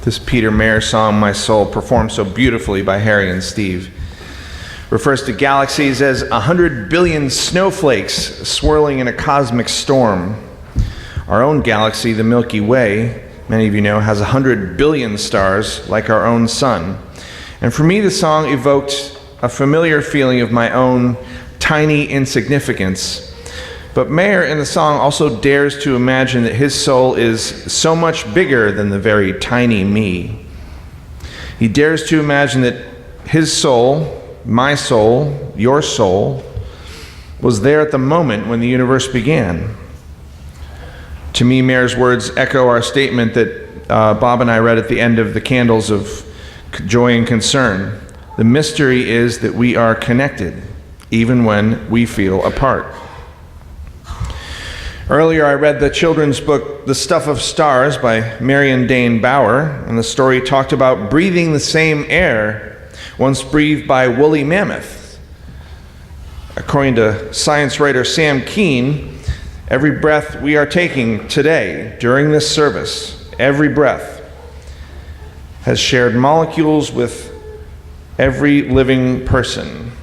This Peter Mayer song, My Soul, performed so beautifully by Harry and Steve, refers to galaxies as 100 billion snowflakes swirling in a cosmic storm. Our own galaxy, the Milky Way, many of you know, has 100 billion stars like our own sun. And for me, the song evoked a familiar feeling of my own tiny insignificance. But Mayer in the song also dares to imagine that his soul is so much bigger than the very tiny me. He dares to imagine that his soul, my soul, your soul, was there at the moment when the universe began. To me, Mayer's words echo our statement that Bob and I read at the end of the Candles of Joy and Concern. The mystery is that we are connected, even when we feel apart. Earlier, I read the children's book, The Stuff of Stars by Marion Dane Bauer, and the story talked about breathing the same air once breathed by woolly mammoths. According to science writer Sam Keane, every breath we are taking today during this service, every breath, has shared molecules with every living person.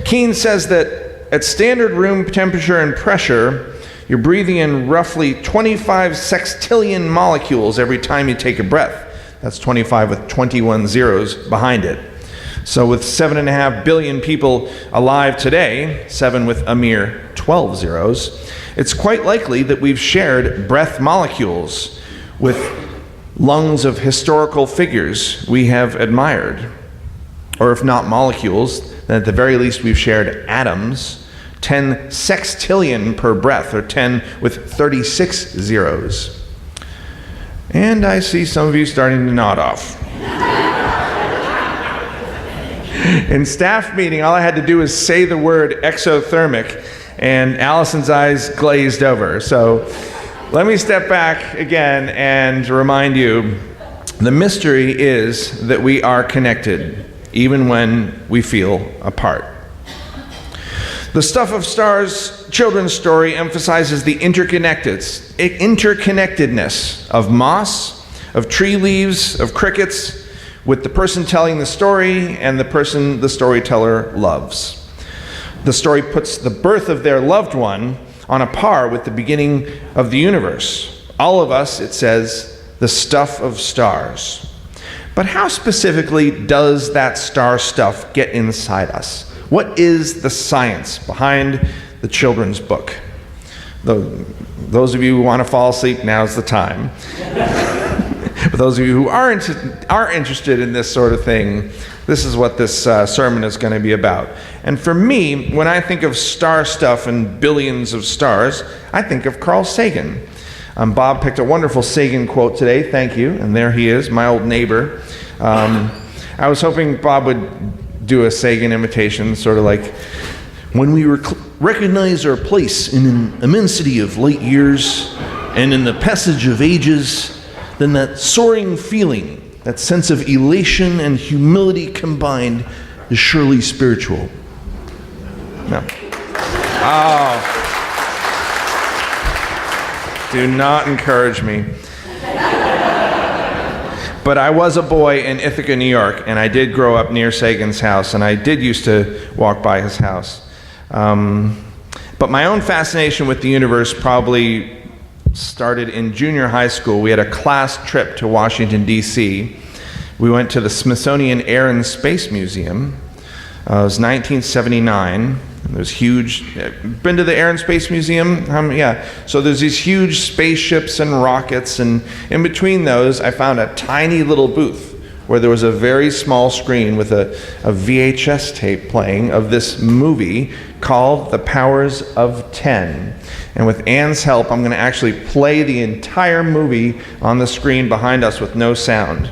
Keane says that at standard room temperature and pressure, you're breathing in roughly 25 sextillion molecules every time you take a breath. That's 25 with 21 zeros behind it. So with 7.5 billion people alive today, 7 with a mere 12 zeros, it's quite likely that we've shared breath molecules with lungs of historical figures we have admired. Or if not molecules, then at the very least we've shared atoms, 10 sextillion per breath, or 10 with 36 zeros. And I see some of you starting to nod off. In staff meeting, all I had to do was say the word exothermic, and Allison's eyes glazed over. So let me step back again and remind you, the mystery is that we are connected, even when we feel apart. The Stuff of Stars children's story emphasizes the interconnectedness of moss, of tree leaves, of crickets, with the person telling the story and the person the storyteller loves. The story puts the birth of their loved one on a par with the beginning of the universe. All of us, it says, the stuff of stars. But how specifically does that star stuff get inside us? What is the science behind the children's book? Those of you who want to fall asleep, now's the time. But those of you who are interested in this sort of thing, this is what this sermon is going to be about. And for me, when I think of star stuff and billions of stars, I think of Carl Sagan. Bob picked a wonderful Sagan quote today, thank you, and there he is, my old neighbor. I was hoping Bob would do a Sagan imitation, sort of like, when we recognize our place in an immensity of light years and in the passage of ages, then that soaring feeling, that sense of elation and humility combined, is surely spiritual. No. Oh. Do not encourage me. But I was a boy in Ithaca, New York, and I did grow up near Sagan's house, and I did used to walk by his house. But my own fascination with the universe probably started in junior high school. We had a class trip to Washington, D.C. We went to the Smithsonian Air and Space Museum. It was 1979. There's huge, been to the Air and Space Museum? Yeah. So there's these huge spaceships and rockets, and in between those, I found a tiny little booth where there was a very small screen with a VHS tape playing of this movie called The Powers of 10. And with Anne's help, I'm going to actually play the entire movie on the screen behind us with no sound.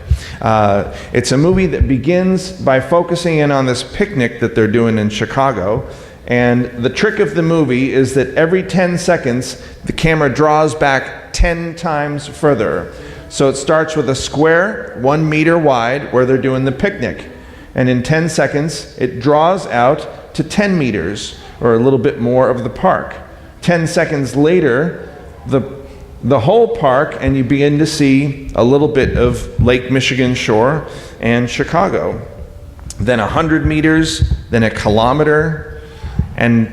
It's a movie that begins by focusing in on this picnic that they're doing in Chicago. And the trick of the movie is that every 10 seconds, the camera draws back 10 times further. So it starts with a square 1 meter wide where they're doing the picnic. And in 10 seconds, it draws out to 10 meters, or a little bit more of the park. 10 seconds later, the the whole park, and you begin to see a little bit of Lake Michigan shore and Chicago. Then 100 meters, then a kilometer, and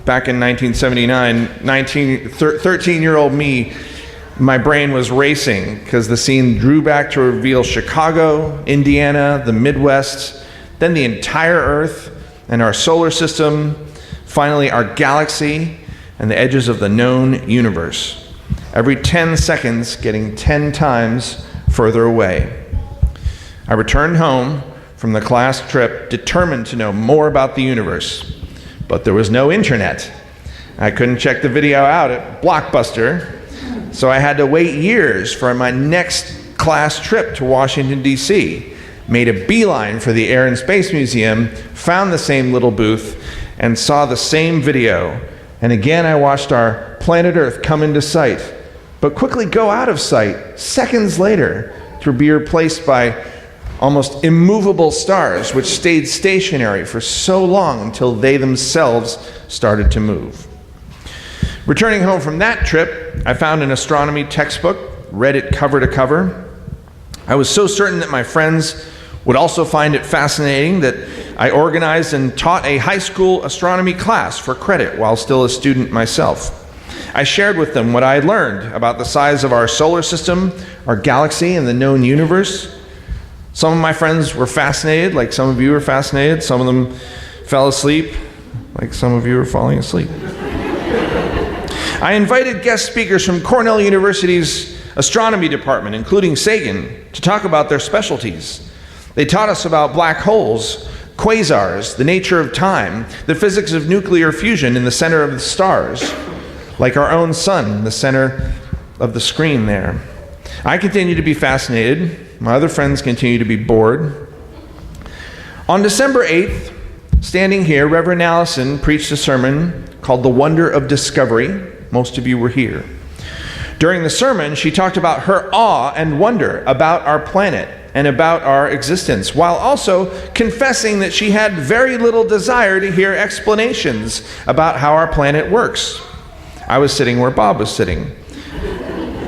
back in 1979, 13-year-old me, my brain was racing because the scene drew back to reveal Chicago, Indiana, the Midwest, then the entire Earth and our solar system, finally our galaxy and the edges of the known universe. Every 10 seconds getting 10 times further away. I returned home from the class trip determined to know more about the universe, but there was no internet. I couldn't check the video out at Blockbuster, so I had to wait years for my next class trip to Washington, D.C. Made a beeline for the Air and Space Museum, found the same little booth, and saw the same video. And again, I watched our planet Earth come into sight, but quickly go out of sight seconds later to be replaced by almost immovable stars, which stayed stationary for so long until they themselves started to move. Returning home from that trip, I found an astronomy textbook, read it cover to cover. I was so certain that my friends would also find it fascinating that I organized and taught a high school astronomy class for credit while still a student myself. I shared with them what I had learned about the size of our solar system, our galaxy, and the known universe. Some of my friends were fascinated, like some of you were fascinated. Some of them fell asleep, like some of you are falling asleep. I invited guest speakers from Cornell University's astronomy department, including Sagan, to talk about their specialties. They taught us about black holes, quasars, the nature of time, the physics of nuclear fusion in the center of the stars, like our own sun, the center of the screen there. I continue to be fascinated. My other friends continue to be bored. On December 8th, standing here, Reverend Allison preached a sermon called The Wonder of Discovery. Most of you were here. During the sermon, she talked about her awe and wonder about our planet and about our existence, while also confessing that she had very little desire to hear explanations about how our planet works. I was sitting where Bob was sitting.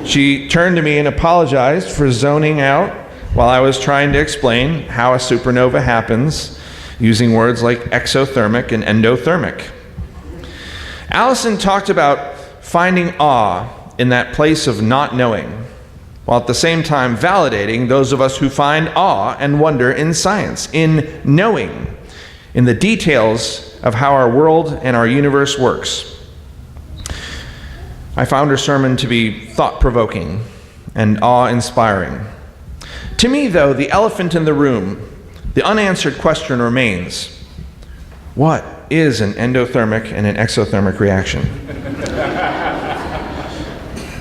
She turned to me and apologized for zoning out while I was trying to explain how a supernova happens, using words like exothermic and endothermic. Allison talked about finding awe in that place of not knowing, while at the same time validating those of us who find awe and wonder in science, in knowing, in the details of how our world and our universe works. I found her sermon to be thought-provoking and awe-inspiring. To me, though, the elephant in the room, the unanswered question remains: what is an endothermic and an exothermic reaction?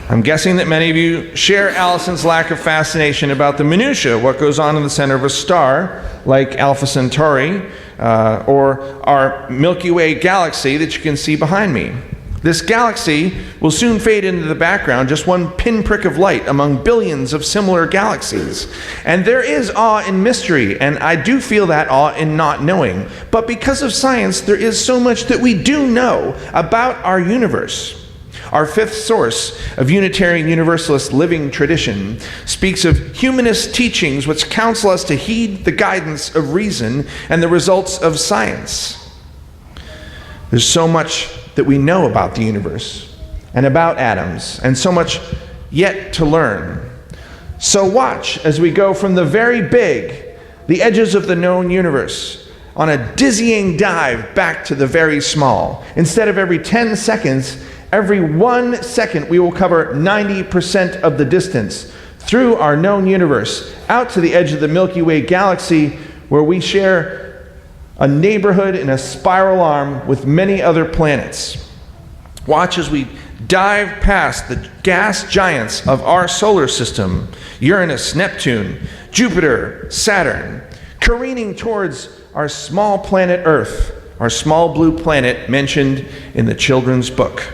I'm guessing that many of you share Allison's lack of fascination about the minutiae, what goes on in the center of a star, like Alpha Centauri, or our Milky Way galaxy that you can see behind me. This galaxy will soon fade into the background, just one pinprick of light among billions of similar galaxies. And there is awe in mystery, and I do feel that awe in not knowing. But because of science, there is so much that we do know about our universe. Our fifth source of Unitarian Universalist living tradition speaks of humanist teachings which counsel us to heed the guidance of reason and the results of science. There's so much that we know about the universe and about atoms, and so much yet to learn. So watch as we go from the very big, the edges of the known universe, on a dizzying dive back to the very small. Instead of every 10 seconds, every 1 second we will cover 90% of the distance through our known universe, out to the edge of the Milky Way galaxy, where we share a neighborhood in a spiral arm with many other planets. Watch as we dive past the gas giants of our solar system, Uranus, Neptune, Jupiter, Saturn, careening towards our small planet Earth, our small blue planet mentioned in the children's book.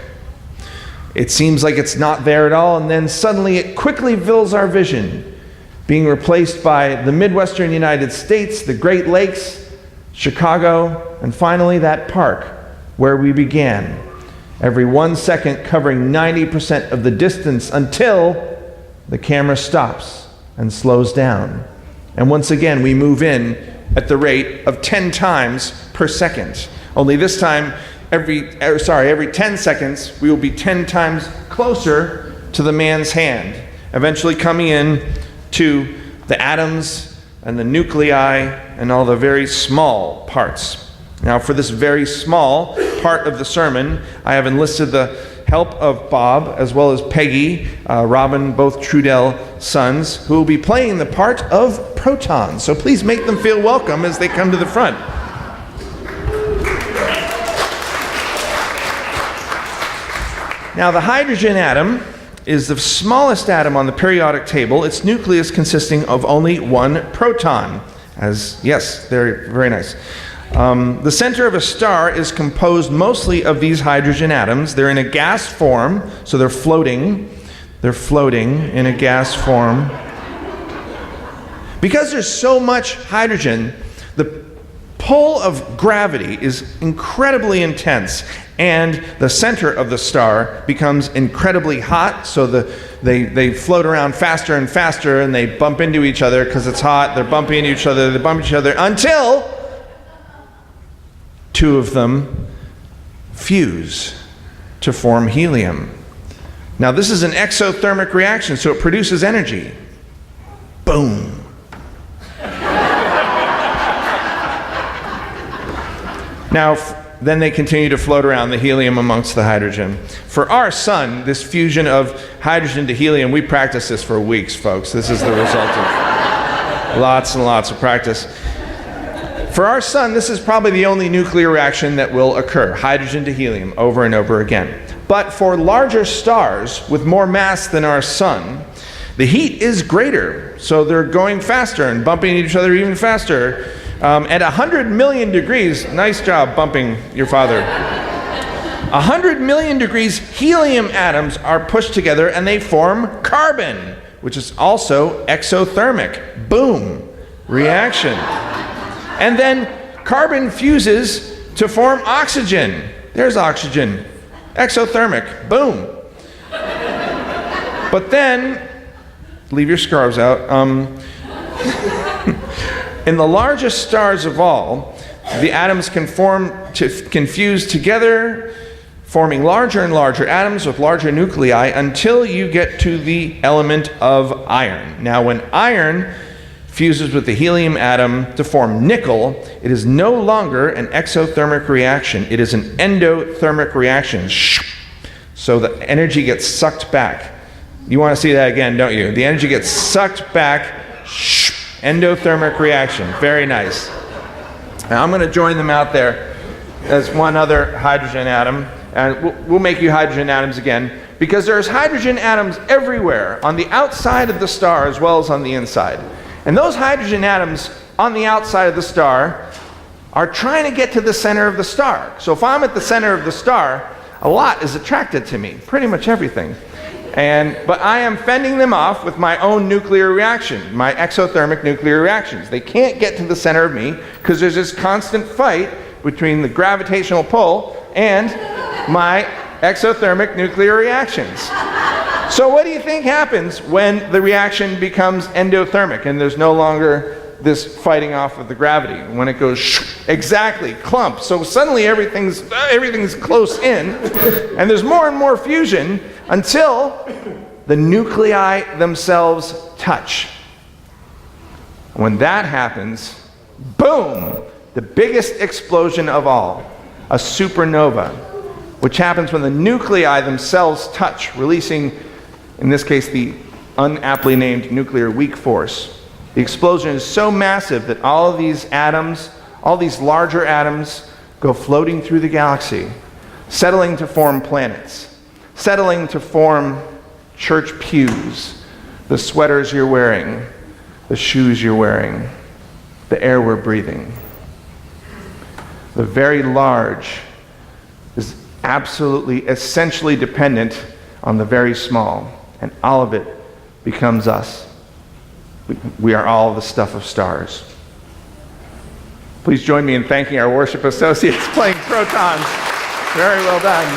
It seems like it's not there at all, and then suddenly it quickly fills our vision, being replaced by the Midwestern United States, the Great Lakes, Chicago, and finally that park where we began. every 1 second covering 90% of the distance until the camera stops and slows down. And once again, we move in at the rate of 10 times per second. Only this time, every 10 seconds, we will be 10 times closer to the man's hand, eventually coming in to the atoms and the nuclei and all the very small parts. Now, for this very small part of the sermon, I have enlisted the help of Bob as well as Peggy, Robin, both Trudell sons, who will be playing the part of protons. So please make them feel welcome as they come to the front. Now, the hydrogen atom is the smallest atom on the periodic table, its nucleus consisting of only one proton. Yes, they're very nice. The center of a star is composed mostly of these hydrogen atoms. They're in a gas form, so they're floating. They're floating in a gas form. Because there's so much hydrogen, the pull of gravity is incredibly intense, and the center of the star becomes incredibly hot, so they float around faster and faster, and they bump into each other because it's hot. They're bumping into each other, they bump each other, until two of them fuse to form helium. Now, this is an exothermic reaction, so it produces energy. Boom. Now, then they continue to float around the helium amongst the hydrogen. For our sun, this fusion of hydrogen to helium, we practiced this for weeks, folks. This is the result of lots and lots of practice. For our sun, this is probably the only nuclear reaction that will occur, hydrogen to helium, over and over again. But for larger stars with more mass than our sun, the heat is greater, so they're going faster and bumping each other even faster. At 100 million degrees, nice job bumping your father. 100 million degrees, helium atoms are pushed together and they form carbon, which is also exothermic. Boom, reaction. And then carbon fuses to form oxygen. There's oxygen, exothermic, boom. But then, leave your scarves out. In the largest stars of all, the atoms can fuse together, forming larger and larger atoms with larger nuclei until you get to the element of iron. Now, when iron fuses with the helium atom to form nickel, it is no longer an exothermic reaction. It is an endothermic reaction. So the energy gets sucked back. You want to see that again, don't you? The energy gets sucked back. Endothermic reaction. Very nice. Now I'm going to join them out there as one other hydrogen atom, and we'll make you hydrogen atoms again, because there's hydrogen atoms everywhere on the outside of the star as well as on the inside. And those hydrogen atoms on the outside of the star are trying to get to the center of the star. So if I'm at the center of the star, a lot is attracted to me, pretty much everything. But I am fending them off with my own nuclear reaction, my exothermic nuclear reactions. They can't get to the center of me because there's this constant fight between the gravitational pull and my exothermic nuclear reactions. So what do you think happens when the reaction becomes endothermic and there's no longer this fighting off of the gravity? When it goes exactly, clump. So suddenly everything's close in, and there's more and more fusion until the nuclei themselves touch. When that happens, boom, the biggest explosion of all, a supernova, which happens when the nuclei themselves touch, releasing, in this case, the unaptly named nuclear weak force. The explosion is so massive that all of these atoms, all these larger atoms, go floating through the galaxy, settling to form planets, settling to form church pews, the sweaters you're wearing, the shoes you're wearing, the air we're breathing. The very large is absolutely, essentially dependent on the very small, and all of it becomes us. We are all the stuff of stars. Please join me in thanking our worship associates playing protons. Very well done.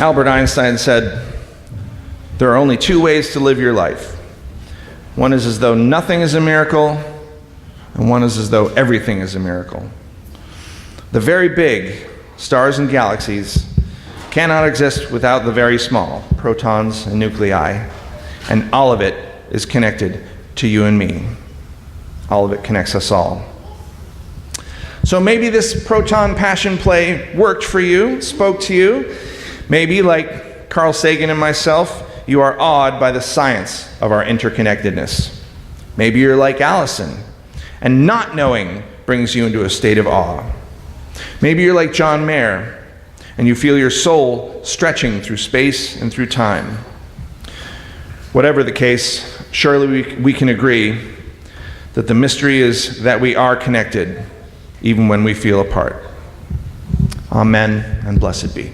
Albert Einstein said, "There are only two ways to live your life. One is as though nothing is a miracle, and one is as though everything is a miracle." The very big, stars and galaxies, cannot exist without the very small, protons and nuclei, and all of it is connected to you and me. All of it connects us all. So maybe this proton passion play worked for you, spoke to you. Maybe, like Carl Sagan and myself, you are awed by the science of our interconnectedness. Maybe you're like Allison, and not knowing brings you into a state of awe. Maybe you're like John Mayer, and you feel your soul stretching through space and through time. Whatever the case, surely we can agree that the mystery is that we are connected, even when we feel apart. Amen, and blessed be.